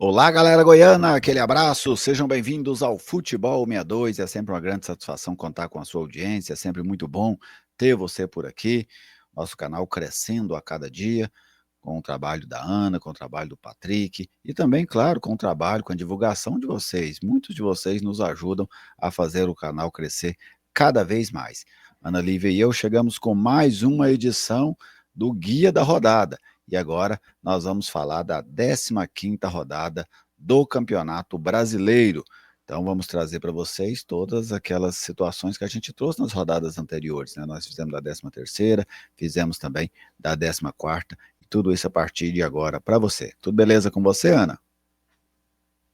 Olá, galera goiana, aquele abraço, sejam bem-vindos ao Futebol 62, é sempre uma grande satisfação contar com a sua audiência, é sempre muito bom ter você por aqui, nosso canal crescendo a cada dia, com o trabalho da Ana, com o trabalho do Patrick, e também, claro, com o trabalho, com a divulgação de vocês, muitos de vocês nos ajudam a fazer o canal crescer cada vez mais. Ana Lívia e eu chegamos com mais uma edição do Guia da Rodada, e agora nós vamos falar da 15ª rodada do Campeonato Brasileiro. Então vamos trazer para vocês todas aquelas situações que a gente trouxe nas rodadas anteriores, né? Nós fizemos da 13ª, fizemos também da 14ª, e tudo isso a partir de agora para você. Tudo beleza com você, Ana?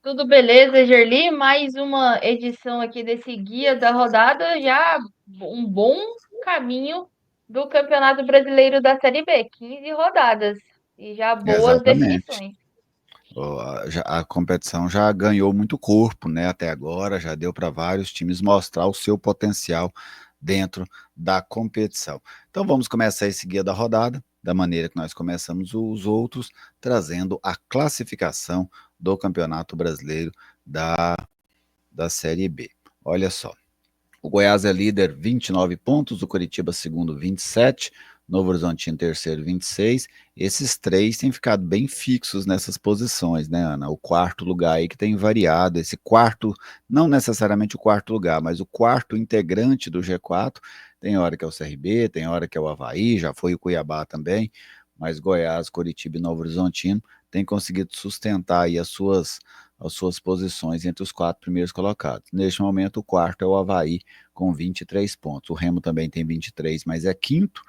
Tudo beleza, Gerli? Mais uma edição aqui desse guia da rodada, já um bom caminho do Campeonato Brasileiro da Série B, 15 rodadas e já boas Exatamente. definições. A competição já ganhou muito corpo, né? Até agora, já deu para vários times mostrar o seu potencial dentro da competição. Então vamos começar esse guia da rodada, da maneira que nós começamos os outros, trazendo a classificação do Campeonato Brasileiro da, da Série B. Olha só. O Goiás é líder, 29 pontos, o Coritiba segundo, 27, Novo Horizontino terceiro, 26. Esses três têm ficado bem fixos nessas posições, né, Ana? O quarto lugar aí que tem variado, esse quarto, não necessariamente o quarto lugar, mas o quarto integrante do G4, tem hora que é o CRB, tem hora que é o Avaí, já foi o Cuiabá também, mas Goiás, Coritiba e Novo Horizontino têm conseguido sustentar aí as suas posições entre os quatro primeiros colocados. Neste momento, o quarto é o Avaí, com 23 pontos. O Remo também tem 23, mas é quinto.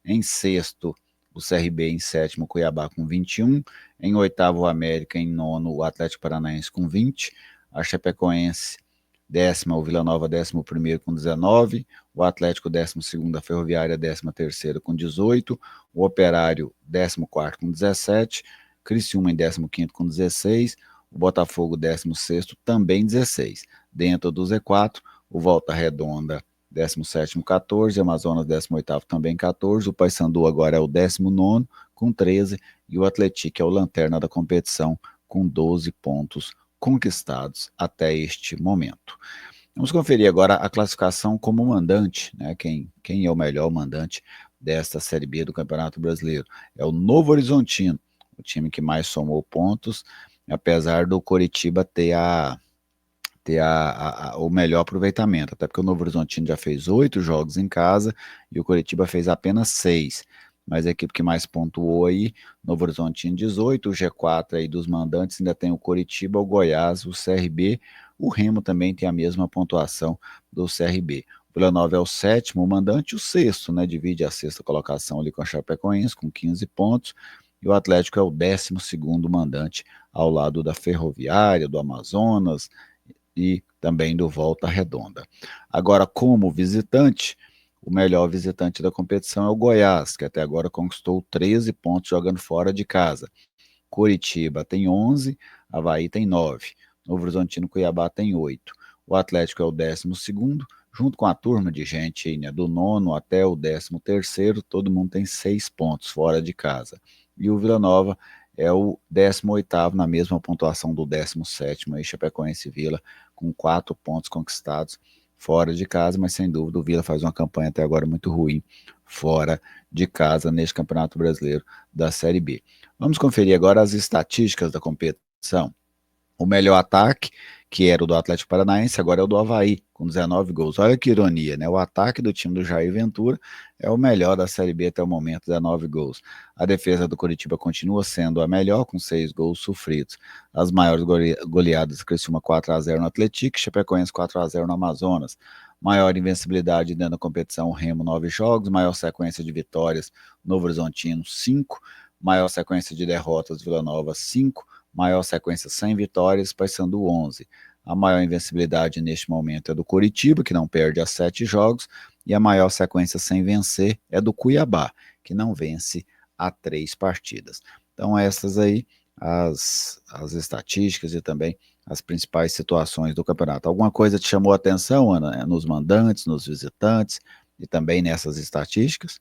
Em sexto, o CRB. Em sétimo, o Cuiabá com 21. Em oitavo, o América. Em nono, o Atlético Paranaense com 20. A Chapecoense, décima, o Vila Nova, 11º com 19. O Atlético, 12º, a Ferroviária, 13º com 18. O Operário, 14º com 17. Criciúma em 15º com 16. O Botafogo, 16º, também 16. Dentro do Z4, o Volta Redonda, 17º, 14, Amazonas, 18º, também 14, o Paysandu agora é o 19º, com 13, e o Atlético é o lanterna da competição, com 12 pontos conquistados até este momento. Vamos conferir agora a classificação como mandante, né? Quem é o melhor mandante desta Série B do Campeonato Brasileiro? É o Novo Horizontino, o time que mais somou pontos, apesar do Coritiba ter o melhor aproveitamento, até porque o Novo Horizontino já fez 8 jogos em casa e o Coritiba fez apenas 6. Mas a equipe que mais pontuou aí, Novo Horizontino 18, o G4 aí dos mandantes ainda tem o Coritiba, o Goiás, o CRB, o Remo também tem a mesma pontuação do CRB. O Vila Nova é o sétimo, o mandante, o sexto, né? Divide a sexta colocação ali com a Chapecoense, com 15 pontos, e o Atlético é o 12º mandante, ao lado da Ferroviária, do Amazonas, e também do Volta Redonda. Agora, como visitante, o melhor visitante da competição é o Goiás, que até agora conquistou 13 pontos jogando fora de casa. Coritiba tem 11, Avaí tem 9, Novo Horizontino e Cuiabá tem 8. O Atlético é o 12º, junto com a turma de gente aí, né, do nono até o 13º, todo mundo tem 6 pontos fora de casa. E o Vila Nova é o 18º, na mesma pontuação do 17º, aí, Chapecoense e Vila, com 4 pontos conquistados fora de casa, mas sem dúvida o Vila faz uma campanha até agora muito ruim fora de casa neste Campeonato Brasileiro da Série B. Vamos conferir agora as estatísticas da competição. O melhor ataque, que era o do Atlético Paranaense, agora é o do Avaí, com 19 gols. Olha que ironia, né? O ataque do time do Jair Ventura é o melhor da Série B até o momento, 19 gols. A defesa do Coritiba continua sendo a melhor, com 6 gols sofridos. As maiores goleadas, Criciúma 4-0 no Atlético, Chapecoense 4-0 no Amazonas. Maior invencibilidade dentro da competição, Remo 9 jogos, maior sequência de vitórias, Novo Horizontino 5, maior sequência de derrotas, Vila Nova 5, maior sequência sem vitórias, Paysandu 11. A maior invencibilidade neste momento é do Coritiba, que não perde há 7 jogos, e a maior sequência sem vencer é do Cuiabá, que não vence há 3 partidas. Então essas aí as estatísticas e também as principais situações do campeonato. Alguma coisa te chamou a atenção, Ana, nos mandantes, nos visitantes e também nessas estatísticas?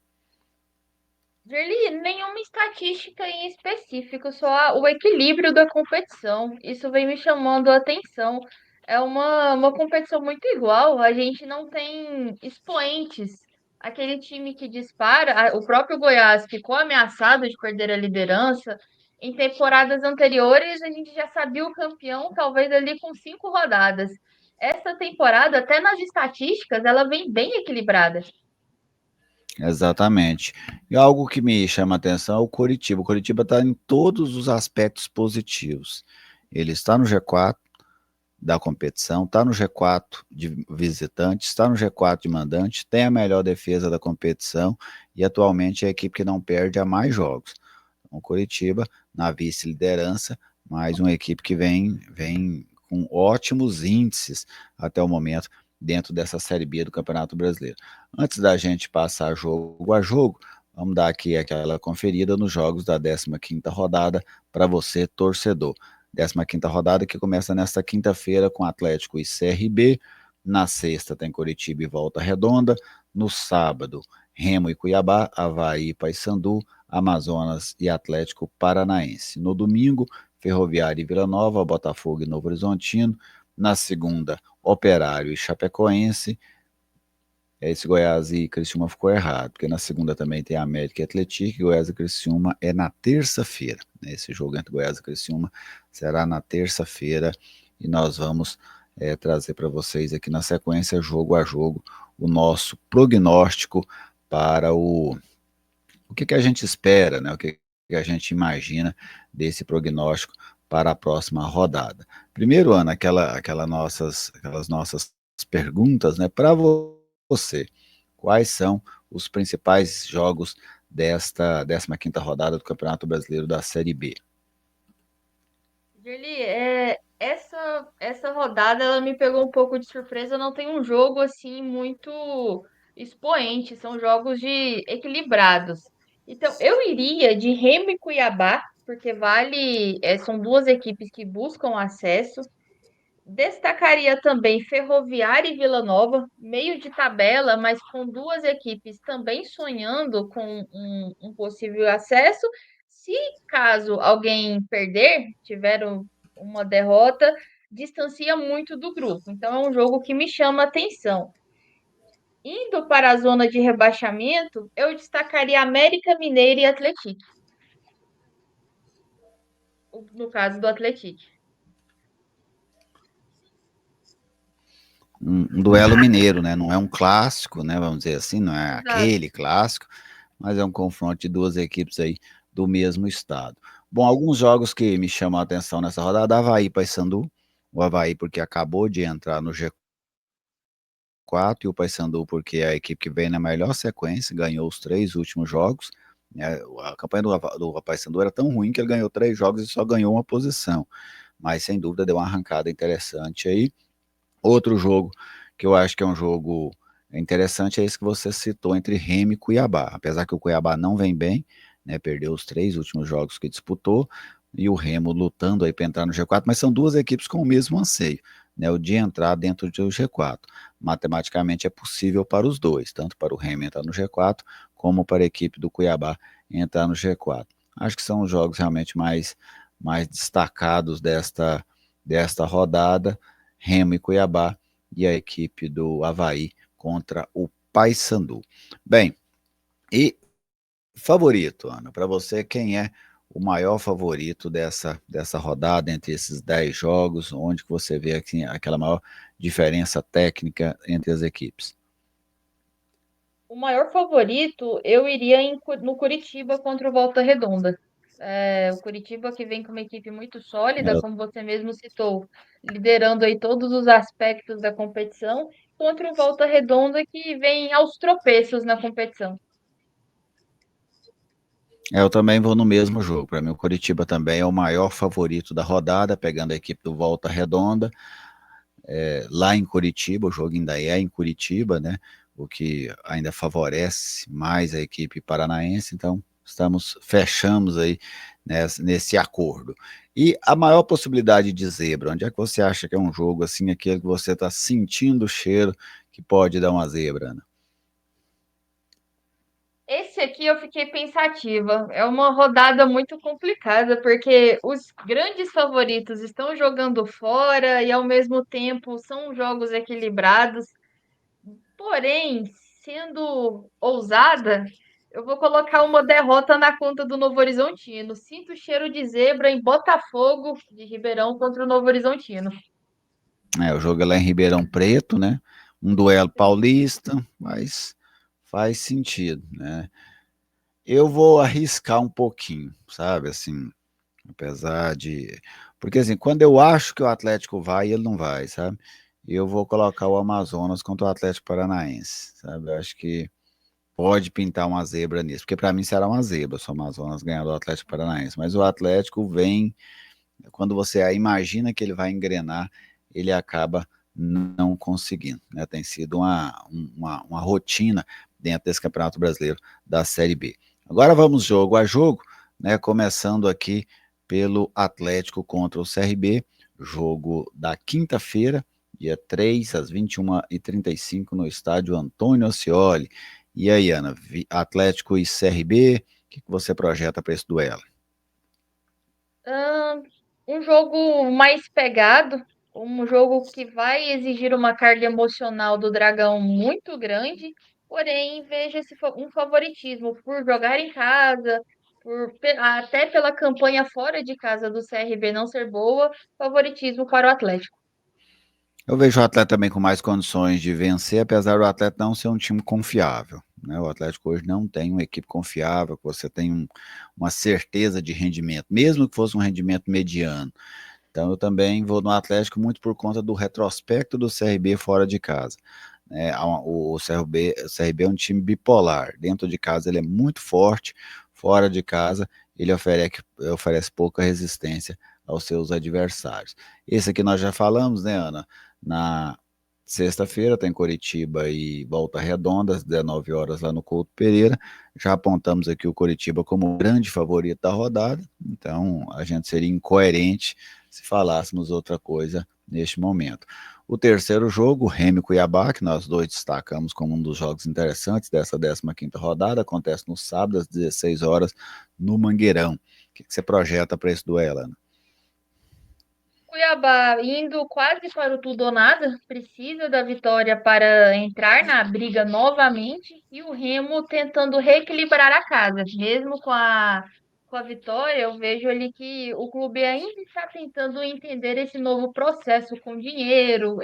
Gerli, nenhuma estatística em específico, só o equilíbrio da competição. Isso vem me chamando a atenção. É uma competição muito igual, a gente não tem expoentes. Aquele time que dispara, o próprio Goiás ficou ameaçado de perder a liderança. Em temporadas anteriores, a gente já sabia o campeão, talvez ali com 5 rodadas. Essa temporada, até nas estatísticas, ela vem bem equilibrada. Exatamente. E algo que me chama a atenção é o Coritiba. O Coritiba está em todos os aspectos positivos. Ele está no G4 da competição, está no G4 de visitantes, está no G4 de mandante, tem a melhor defesa da competição e atualmente é a equipe que não perde há mais jogos. Então, o Coritiba na vice-liderança, mais uma equipe que vem com ótimos índices até o momento dentro dessa Série B do Campeonato Brasileiro. Antes da gente passar jogo a jogo, vamos dar aqui aquela conferida nos jogos da 15ª rodada para você, torcedor. 15ª rodada que começa nesta quinta-feira com Atlético e CRB. Na sexta tem Coritiba e Volta Redonda. No sábado, Remo e Cuiabá, Avaí e Paysandu, Amazonas e Atlético Paranaense. No domingo, Ferroviária e Vila Nova, Botafogo e Novo Horizontino. Na segunda, Operário e Chapecoense. Esse Goiás e Criciúma ficou errado, porque na segunda também tem América e Atlético, e Goiás e Criciúma é na terça-feira. Esse jogo entre Goiás e Criciúma será na terça-feira, e nós vamos trazer para vocês aqui na sequência, jogo a jogo, o nosso prognóstico para o que a gente espera, né? O que a gente imagina desse prognóstico para a próxima rodada. Primeiro, Ana, aquelas nossas perguntas, né? Para você, quais são os principais jogos desta 15ª rodada do Campeonato Brasileiro da Série B? Gerli, essa rodada ela me pegou um pouco de surpresa. Não tem um jogo assim muito expoente, são jogos de equilibrados. Então, eu iria de Remo e Cuiabá, porque são duas equipes que buscam acesso. Destacaria também Ferroviária e Vila Nova, meio de tabela, mas com duas equipes também sonhando com um possível acesso. Se caso alguém perder, uma derrota, distancia muito do grupo. Então é um jogo que me chama a atenção. Indo para a zona de rebaixamento, eu destacaria América Mineiro e Atlético, no caso do Atlético. Um duelo mineiro, né? Não é um clássico, né? Vamos dizer assim, não é Exato. aquele clássico, mas é um confronto de duas equipes aí do mesmo estado. Bom, alguns jogos que me chamam a atenção nessa rodada, Avaí e Paysandu. O Avaí porque acabou de entrar no G4 e o Paysandu porque é a equipe que vem na melhor sequência, ganhou os 3 últimos jogos. A campanha do Paysandu era tão ruim que ele ganhou 3 jogos e só ganhou uma posição, mas sem dúvida deu uma arrancada interessante aí. Outro jogo que eu acho que é um jogo interessante é esse que você citou entre Remo e Cuiabá. Apesar que o Cuiabá não vem bem, né, perdeu os 3 últimos jogos que disputou, e o Remo lutando aí para entrar no G4, mas são duas equipes com o mesmo anseio, né, o de entrar dentro do G4. Matematicamente é possível para os dois, tanto para o Remo entrar no G4, como para a equipe do Cuiabá entrar no G4. Acho que são os jogos realmente mais destacados desta rodada. Remo e Cuiabá, e a equipe do Avaí contra o Paysandu. Bem, e favorito, Ana, para você, quem é o maior favorito dessa rodada entre esses 10 jogos, onde que você vê aqui, aquela maior diferença técnica entre as equipes? O maior favorito, eu iria no Curitiba contra o Volta Redonda. O Curitiba que vem com uma equipe muito sólida, Eu, como você mesmo citou, liderando aí todos os aspectos da competição, contra o Volta Redonda que vem aos tropeços na competição. eu também vou no mesmo jogo. Para mim, o Curitiba também é o maior favorito da rodada, pegando a equipe do Volta Redonda. Lá em Curitiba, o jogo ainda é em Curitiba, né? O que ainda favorece mais a equipe paranaense, então fechamos aí nesse acordo. E a maior possibilidade de zebra, onde é que você acha que é um jogo assim, aquele que você está sentindo o cheiro que pode dar uma zebra, Ana? Esse aqui eu fiquei pensativa. É uma rodada muito complicada, porque os grandes favoritos estão jogando fora e, ao mesmo tempo, são jogos equilibrados. Porém, sendo ousada, eu vou colocar uma derrota na conta do Novo Horizontino. Sinto cheiro de zebra em Botafogo de Ribeirão contra o Novo Horizontino. O jogo é lá em Ribeirão Preto, né? Um duelo paulista, mas faz sentido, né? Eu vou arriscar um pouquinho, sabe? Assim, apesar de. Porque assim, quando eu acho que o Atlético vai, ele não vai, sabe? Eu vou colocar o Amazonas contra o Atlético Paranaense, sabe? Eu acho que pode pintar uma zebra nisso, porque para mim será uma zebra se o Amazonas ganhar do Atlético Paranaense. Mas o Atlético vem, quando você imagina que ele vai engrenar, ele acaba não conseguindo, né? Tem sido uma rotina dentro desse Campeonato Brasileiro da Série B. Agora vamos jogo a jogo, né? Começando aqui pelo Atlético contra o CRB, jogo da quinta-feira, dia 3 às 21h35 no estádio Antônio Ascioli. E aí, Ana, Atlético e CRB, o que você projeta para esse duelo? Ahn, um jogo mais pegado, um jogo que vai exigir uma carga emocional do Dragão muito grande, porém vejo um favoritismo por jogar em casa, até pela campanha fora de casa do CRB não ser boa, favoritismo para o Atlético. Eu vejo o Atlético também com mais condições de vencer, apesar do Atlético não ser um time confiável, né? O Atlético hoje não tem uma equipe confiável, que você tem uma certeza de rendimento, mesmo que fosse um rendimento mediano. Então eu também vou no Atlético muito por conta do retrospecto do CRB fora de casa, né? O CRB é um time bipolar. Dentro de casa ele é muito forte, fora de casa ele oferece pouca resistência aos seus adversários. Esse aqui nós já falamos, né, Ana? Na sexta-feira tem Coritiba e Volta Redonda, às 19 horas lá no Couto Pereira. Já apontamos aqui o Coritiba como o grande favorito da rodada, então a gente seria incoerente se falássemos outra coisa neste momento. O terceiro jogo, Remo e Cuiabá, que nós dois destacamos como um dos jogos interessantes dessa 15ª rodada, acontece no sábado às 16 horas no Mangueirão. O que você projeta para esse duelo, Ana? Cuiabá indo quase para o tudo ou nada, precisa da vitória para entrar na briga novamente, e o Remo tentando reequilibrar a casa. Mesmo com a vitória, eu vejo ali que o clube ainda está tentando entender esse novo processo com dinheiro,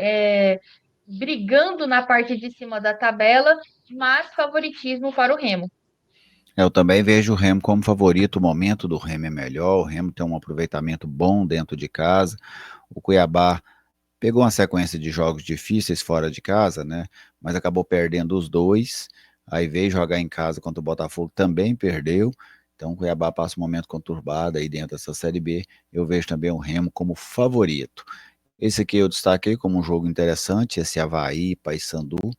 brigando na parte de cima da tabela, mas favoritismo para o Remo. Eu também vejo o Remo como favorito, o momento do Remo é melhor, o Remo tem um aproveitamento bom dentro de casa, o Cuiabá pegou uma sequência de jogos difíceis fora de casa, né? Mas acabou perdendo os dois. Aí veio jogar em casa contra o Botafogo, também perdeu. Então o Cuiabá passa um momento conturbado aí dentro dessa Série B. Eu vejo também o Remo como favorito. Esse aqui eu destaquei como um jogo interessante, esse Avaí e Paysandu.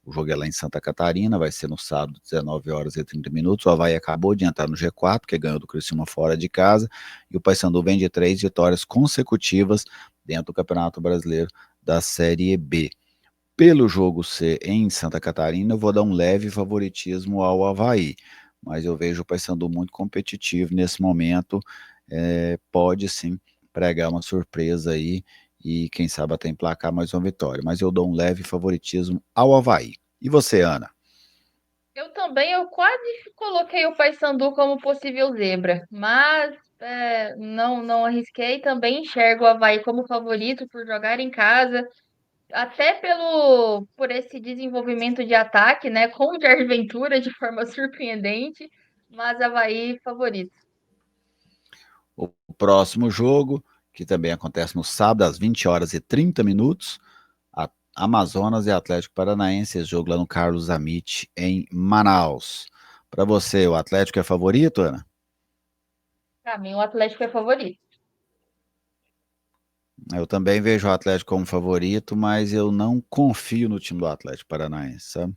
O jogo é lá em Santa Catarina, vai ser no sábado, 19 horas e 30 minutos. O Avaí acabou de entrar no G4, que ganhou do Criciúma fora de casa, e o Paysandu vem de 3 vitórias consecutivas dentro do Campeonato Brasileiro da Série B. Pelo jogo ser em Santa Catarina, eu vou dar um leve favoritismo ao Avaí, mas eu vejo o Paysandu muito competitivo nesse momento, pode sim pregar uma surpresa aí e quem sabe até emplacar mais uma vitória, mas eu dou um leve favoritismo ao Avaí. E você, Ana? Eu quase coloquei o Paysandu como possível zebra, mas não arrisquei. Também enxergo o Avaí como favorito por jogar em casa, até por esse desenvolvimento de ataque, né, com o Jair Ventura de forma surpreendente, mas Avaí favorito. O próximo jogo, que também acontece no sábado às 20 horas e 30 minutos, Amazonas e Atlético Paranaense, esse jogo lá no Carlos Amit, em Manaus. Para você, o Atlético é favorito, Ana? Para mim, o Atlético é favorito. Eu também vejo o Atlético como favorito, mas eu não confio no time do Atlético Paranaense, sabe?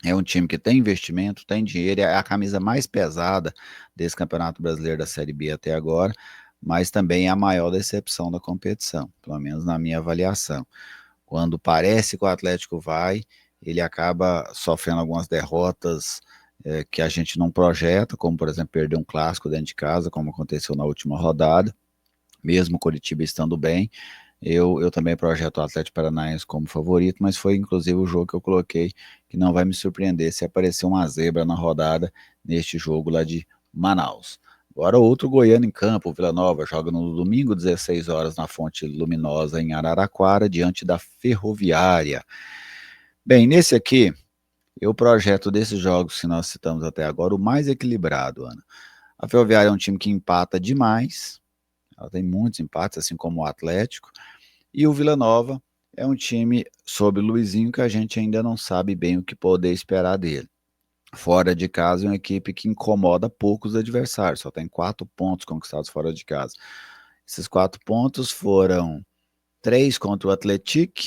É um time que tem investimento, tem dinheiro, é a camisa mais pesada desse Campeonato Brasileiro da Série B até agora, mas também é a maior decepção da competição, pelo menos na minha avaliação. Quando parece que o Atlético vai, ele acaba sofrendo algumas derrotas que a gente não projeta, como por exemplo perder um clássico dentro de casa, como aconteceu na última rodada, mesmo o Coritiba estando bem. Eu também projeto o Atlético Paranaense como favorito, mas foi inclusive o jogo que eu coloquei que não vai me surpreender se aparecer uma zebra na rodada neste jogo lá de Manaus. Agora outro goiano em campo, o Vila Nova, joga no domingo, 16 horas, na Fonte Luminosa, em Araraquara, diante da Ferroviária. Bem, nesse aqui, eu projeto desses jogos que nós citamos até agora o mais equilibrado, Ana. A Ferroviária é um time que empata demais, ela tem muitos empates, assim como o Atlético, e o Vila Nova é um time sob o Luizinho que a gente ainda não sabe bem o que poder esperar dele. Fora de casa é uma equipe que incomoda poucos adversários, só tem 4 pontos conquistados fora de casa. Esses 4 pontos foram 3 contra o Atlético,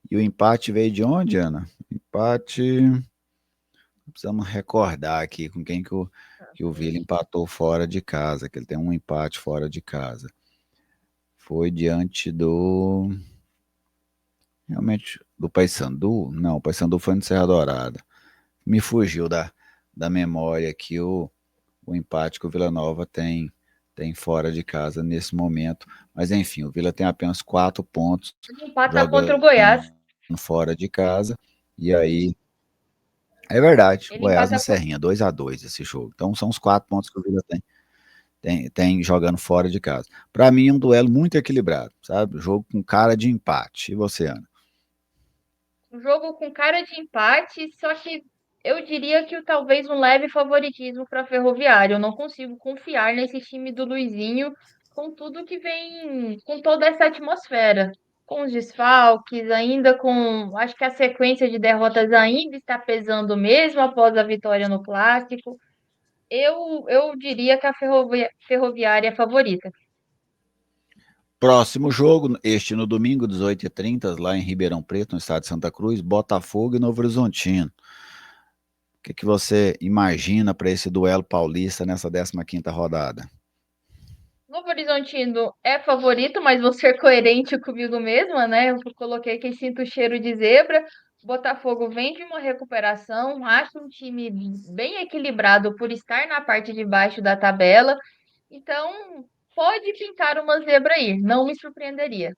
e o empate veio de onde, Ana? Empate. Precisamos recordar aqui com quem que o Vila empatou fora de casa, que ele tem um empate fora de casa. Foi diante do. Realmente, do Paysandu? Não, o Paysandu foi no Serra Dourada. Me fugiu da memória aqui o empate que o Vila Nova tem fora de casa nesse momento. Mas enfim, o Vila tem apenas 4 pontos Ele empata contra o jogando Goiás. fora de casa. E aí, é verdade, Ele Goiás na empata com... Serrinha, 2-2 esse jogo. Então são os 4 pontos que o Vila tem jogando fora de casa. Para mim é um duelo muito equilibrado, sabe? Jogo com cara de empate. E você, Ana? um jogo com cara de empate, só que eu diria que talvez um leve favoritismo para a Ferroviária. Eu não consigo confiar nesse time do Luizinho com tudo que vem, com toda essa atmosfera, com os desfalques, ainda com, acho que a sequência de derrotas ainda está pesando mesmo após a vitória no clássico. Eu diria que a Ferroviária é a favorita. Próximo jogo, este no domingo, 18h30, lá em Ribeirão Preto, no estado de Santa Cruz, Botafogo e Novo Horizontino. O que você imagina para esse duelo paulista nessa 15ª rodada? Novo Horizontino é favorito, mas vou ser coerente comigo mesma, né? Eu coloquei que sinto o cheiro de zebra. Botafogo vem de uma recuperação, acho um time bem equilibrado por estar na parte de baixo da tabela. Então, pode pintar uma zebra aí, não me surpreenderia.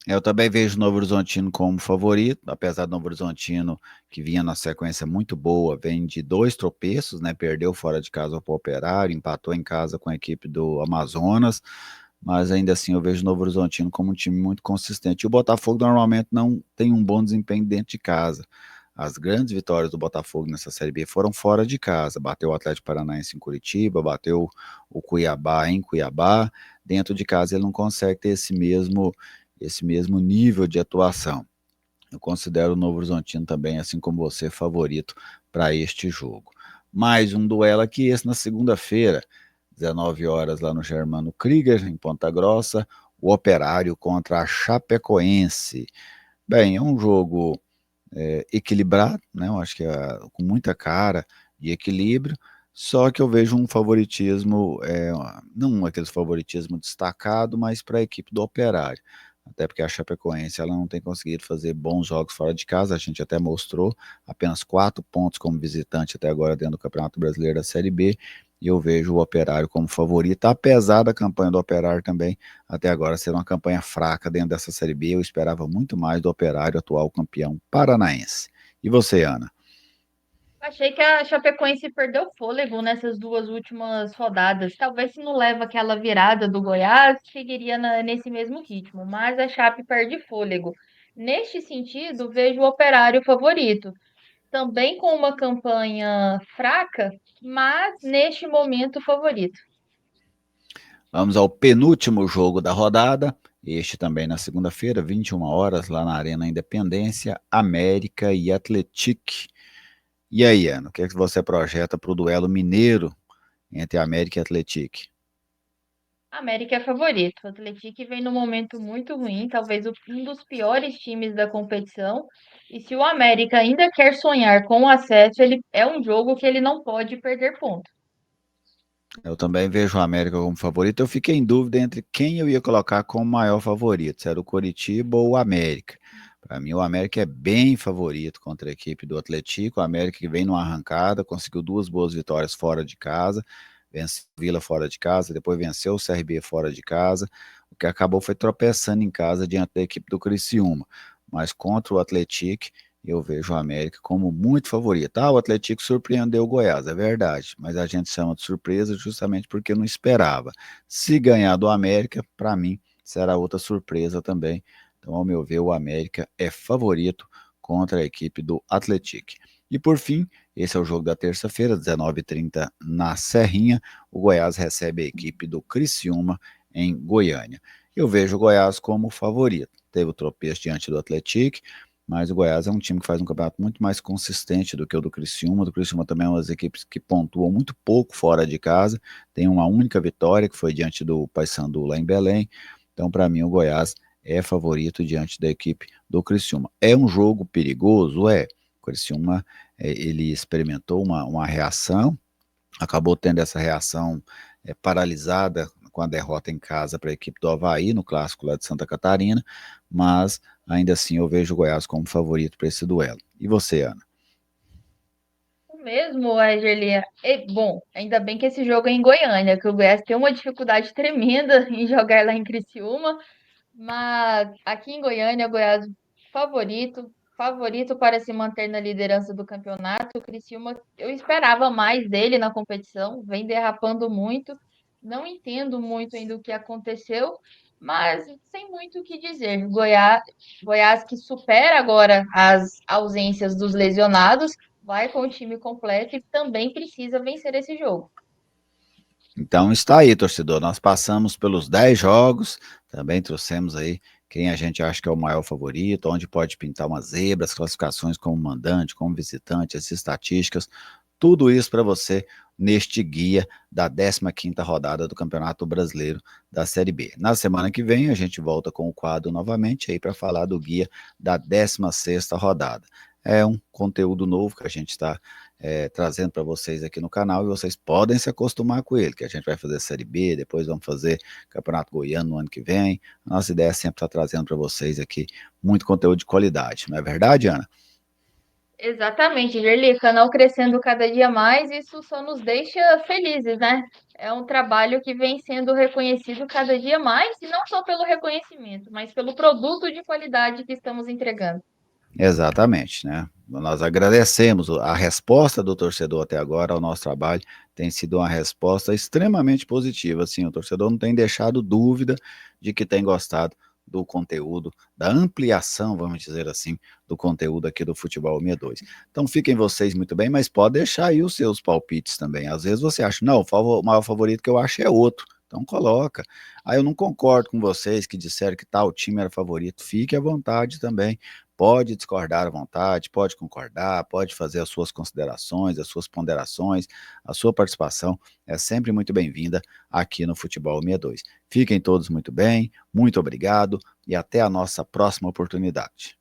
Eu também vejo o Novo Horizontino como favorito, apesar do Novo Horizontino, que vinha na sequência muito boa, vem de 2 tropeços, né? Perdeu fora de casa para o Operário, empatou em casa com a equipe do Amazonas, mas ainda assim eu vejo o Novo Horizontino como um time muito consistente. E o Botafogo normalmente não tem um bom desempenho dentro de casa. As grandes vitórias do Botafogo nessa Série B foram fora de casa. Bateu o Atlético Paranaense em Curitiba, bateu o Cuiabá em Cuiabá. Dentro de casa ele não consegue ter esse mesmo nível de atuação. Eu considero o Novo Horizontino também, assim como você, favorito para este jogo. Mais um duelo aqui, esse na segunda-feira, 19 horas lá no Germano Krieger, em Ponta Grossa, o Operário contra a Chapecoense. Bem, é um jogo equilibrado, né? Eu acho que é com muita cara de equilíbrio, só que eu vejo um favoritismo, não aquele favoritismo destacado, mas para a equipe do Operário. Até porque a Chapecoense ela não tem conseguido fazer bons jogos fora de casa, a gente até mostrou apenas 4 pontos como visitante até agora dentro do Campeonato Brasileiro da Série B, e eu vejo o Operário como favorito, apesar da campanha do Operário também até agora ser uma campanha fraca dentro dessa Série B. Eu esperava muito mais do Operário, atual campeão paranaense. E você, Ana? Achei que a Chapecoense perdeu fôlego nessas duas últimas rodadas. Talvez se não leva aquela virada do Goiás, seguiria nesse mesmo ritmo, mas a Chape perde fôlego. Neste sentido, vejo o Operário favorito, também com uma campanha fraca, mas neste momento favorito. Vamos ao penúltimo jogo da rodada. Este também na segunda-feira, 21 horas, lá na Arena Independência, América e Atlético. E aí, Ana, o que é que você projeta para o duelo mineiro entre América e Atlético? A América é favorito. O Atlético vem num momento muito ruim, talvez um dos piores times da competição. E se o América ainda quer sonhar com o acesso, ele é um jogo que ele não pode perder ponto. Eu também vejo o América como favorito. Eu fiquei em dúvida entre quem eu ia colocar como maior favorito, se era o Coritiba ou o América. Para mim, o América é bem favorito contra a equipe do Atlético. O América que vem numa arrancada, conseguiu 2 boas vitórias fora de casa, venceu o Vila fora de casa, depois venceu o CRB fora de casa. O que acabou foi tropeçando em casa diante da equipe do Criciúma. Mas contra o Atlético, eu vejo o América como muito favorito. O Atlético surpreendeu o Goiás, é verdade, mas a gente chama de surpresa justamente porque não esperava. Se ganhar do América, para mim, será outra surpresa também. Então, ao meu ver, o América é favorito contra a equipe do Atlético. E por fim, esse é o jogo da terça-feira, 19h30, na Serrinha. O Goiás recebe a equipe do Criciúma em Goiânia. Eu vejo o Goiás como favorito. Teve o tropeço diante do Atlético, mas o Goiás é um time que faz um campeonato muito mais consistente do que o do Criciúma. O Criciúma também é uma das equipes que pontuam muito pouco fora de casa. Tem uma única vitória, que foi diante do Paysandu lá em Belém. Então, para mim, o Goiás é favorito diante da equipe do Criciúma. É um jogo perigoso? É. O Criciúma, ele experimentou uma reação, acabou tendo essa reação paralisada com a derrota em casa para a equipe do Avaí, no clássico lá de Santa Catarina, mas ainda assim eu vejo o Goiás como favorito para esse duelo. E você, Ana? O mesmo, Gerli. Bom, ainda bem que esse jogo é em Goiânia, que o Goiás tem uma dificuldade tremenda em jogar lá em Criciúma. Mas aqui em Goiânia, o Goiás favorito para se manter na liderança do campeonato. O Criciúma, eu esperava mais dele na competição, vem derrapando muito. Não entendo muito ainda o que aconteceu, mas sem muito o que dizer. Goiás que supera agora as ausências dos lesionados, vai com o time completo e também precisa vencer esse jogo. Então está aí, torcedor. Nós passamos pelos 10 jogos, também trouxemos aí quem a gente acha que é o maior favorito, onde pode pintar uma zebra, as classificações como mandante, como visitante, as estatísticas, tudo isso para você neste guia da 15ª rodada do Campeonato Brasileiro da Série B. Na semana que vem a gente volta com o quadro novamente aí para falar do guia da 16ª rodada. É um conteúdo novo que a gente está trazendo para vocês aqui no canal e vocês podem se acostumar com ele, que a gente vai fazer Série B, depois vamos fazer Campeonato Goiano no ano que vem. A nossa ideia é sempre estar trazendo para vocês aqui muito conteúdo de qualidade, não é verdade, Ana? Exatamente, Gerli, canal crescendo cada dia mais, isso só nos deixa felizes, né? É um trabalho que vem sendo reconhecido cada dia mais, e não só pelo reconhecimento, mas pelo produto de qualidade que estamos entregando. Exatamente, né? Nós agradecemos a resposta do torcedor até agora ao nosso trabalho, tem sido uma resposta extremamente positiva, assim, o torcedor não tem deixado dúvida de que tem gostado do conteúdo, da ampliação, vamos dizer assim, do conteúdo aqui do Futebol 62. Então fiquem vocês muito bem, mas pode deixar aí os seus palpites também. Às vezes você acha, não, o maior favorito que eu acho é outro. Então coloca. Aí eu não concordo com vocês que disseram que tal time era favorito. Fique à vontade também. Pode discordar à vontade, pode concordar, pode fazer as suas considerações, as suas ponderações, a sua participação é sempre muito bem-vinda aqui no Futebol 62. Fiquem todos muito bem, muito obrigado e até a nossa próxima oportunidade.